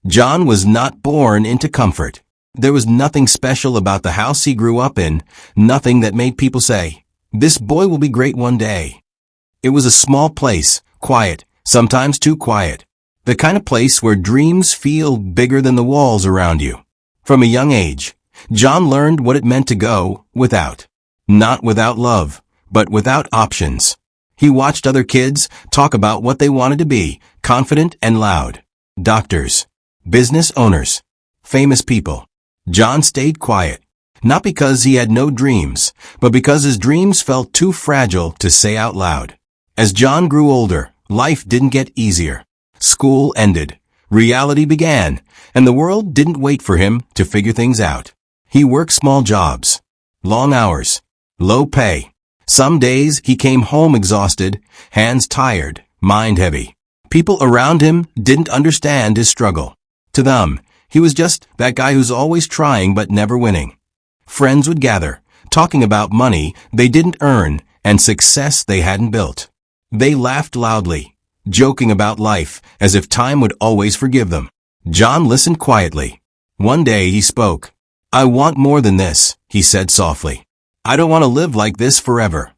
John was not born into comfort. There was nothing special about the house he grew up in, nothing that made people say, "This boy will be great one day." It was a small place, quiet, sometimes too quiet. The kind of place where dreams feel bigger than the walls around you. From a young age, John learned what it meant to go without. Not without love, but without options. He watched other kids talk about what they wanted to be, confident and loud. Doctors, business owners, famous people. John stayed quiet, not because he had no dreams, but because his dreams felt too fragile to say out loud. As John grew older, life didn't get easier. School ended, reality began, and the world didn't wait for him to figure things out. He worked small jobs, long hours, low pay. Some days he came home exhausted, hands tired, mind heavy. People around him didn't understand his struggle. To them, he was just that guy who's always trying but never winning. Friends would gather, talking about money they didn't earn and success they hadn't built. They laughed loudly, joking about life as if time would always forgive them. John listened quietly. One day he spoke. "I want more than this," he said softly. "I don't want to live like this forever."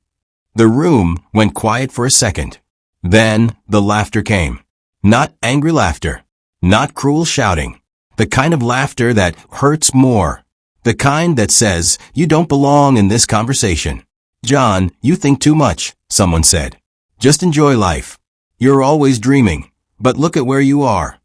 The room went quiet for a second. Then the laughter came. Not angry laughter. Not cruel shouting. The kind of laughter that hurts more. The kind that says, "You don't belong in this conversation." "John, you think too much," someone said. "Just enjoy life. You're always dreaming, but look at where you are."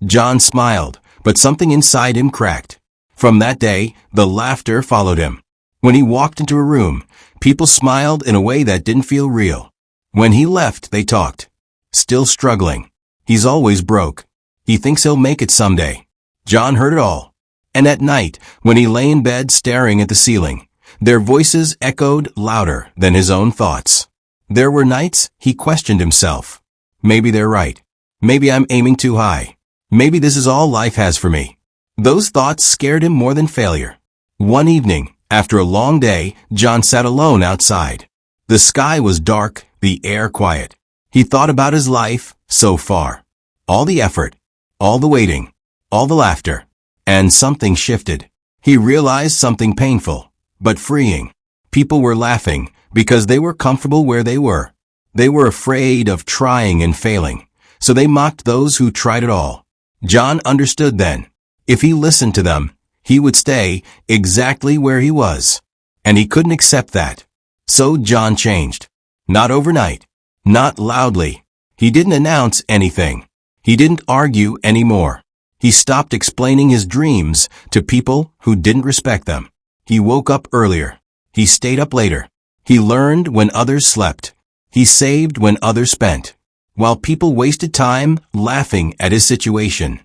John smiled, but something inside him cracked. From that day, the laughter followed him. When he walked into a room, people smiled in a way that didn't feel real. When he left, they talked. "Still struggling. He's always broke. He thinks he'll make it someday." John heard it all. And at night, when he lay in bed staring at the ceiling, their voices echoed louder than his own thoughts. There were nights he questioned himself. Maybe they're right. Maybe I'm aiming too high. Maybe this is all life has for me. Those thoughts scared him more than failure. One evening, after a long day, John sat alone outside. The sky was dark, the air quiet. He thought about his life so far. All the effort, all the waiting, all the laughter. And something shifted. He realized something painful, but freeing. People were laughing because they were comfortable where they were. They were afraid of trying and failing, so they mocked those who tried it all. John understood then. If he listened to them, he would stay exactly where he was. And he couldn't accept that. So John changed. Not overnight. Not loudly. He didn't announce anything. He didn't argue anymore. He stopped explaining his dreams to people who didn't respect them. He woke up earlier. He stayed up later. He learned when others slept. He saved when others spent. While people wasted time laughing at his situation,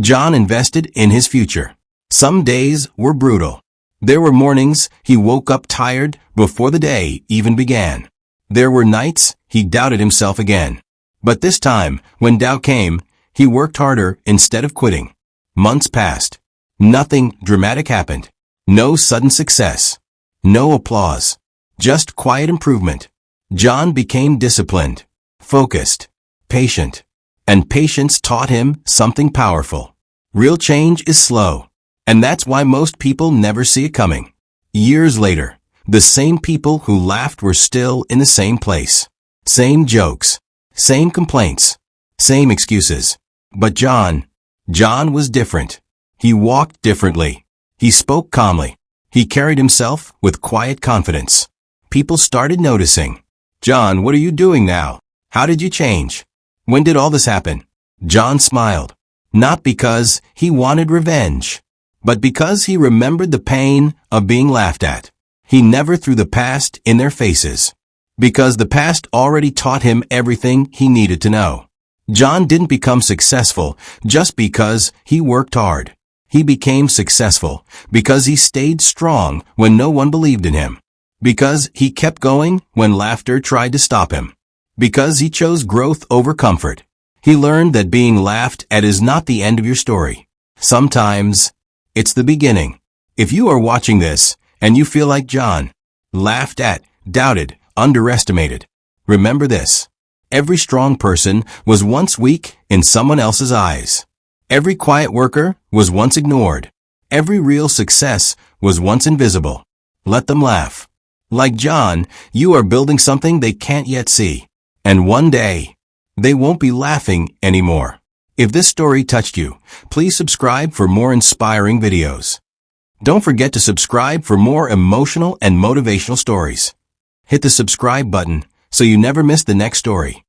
John invested in his future. Some days were brutal. There were mornings he woke up tired before the day even began. There were nights he doubted himself again. But this time, when doubt came, he worked harder instead of quitting. Months passed. Nothing dramatic happened. No sudden success. No applause. Just quiet improvement. John became disciplined, focused, patient. And patience taught him something powerful. Real change is slow. And that's why most people never see it coming. Years later, the same people who laughed were still in the same place. Same jokes. Same complaints. Same excuses. But John was different. He walked differently. He spoke calmly. He carried himself with quiet confidence. People started noticing. "John, what are you doing now? How did you change? When did all this happen?" John smiled. Not because he wanted revenge, but because he remembered the pain of being laughed at. He never threw the past in their faces, because the past already taught him everything he needed to know. John didn't become successful just because he worked hard. He became successful because he stayed strong when no one believed in him. Because he kept going when laughter tried to stop him. Because he chose growth over comfort. He learned that being laughed at is not the end of your story. Sometimes, it's the beginning. If you are watching this and you feel like John, laughed at, doubted, underestimated, remember this. Every strong person was once weak in someone else's eyes. Every quiet worker was once ignored. Every real success was once invisible. Let them laugh. Like John, you are building something they can't yet see. And one day, they won't be laughing anymore. If this story touched you, please subscribe for more inspiring videos. Don't forget to subscribe for more emotional and motivational stories. Hit the subscribe button so you never miss the next story.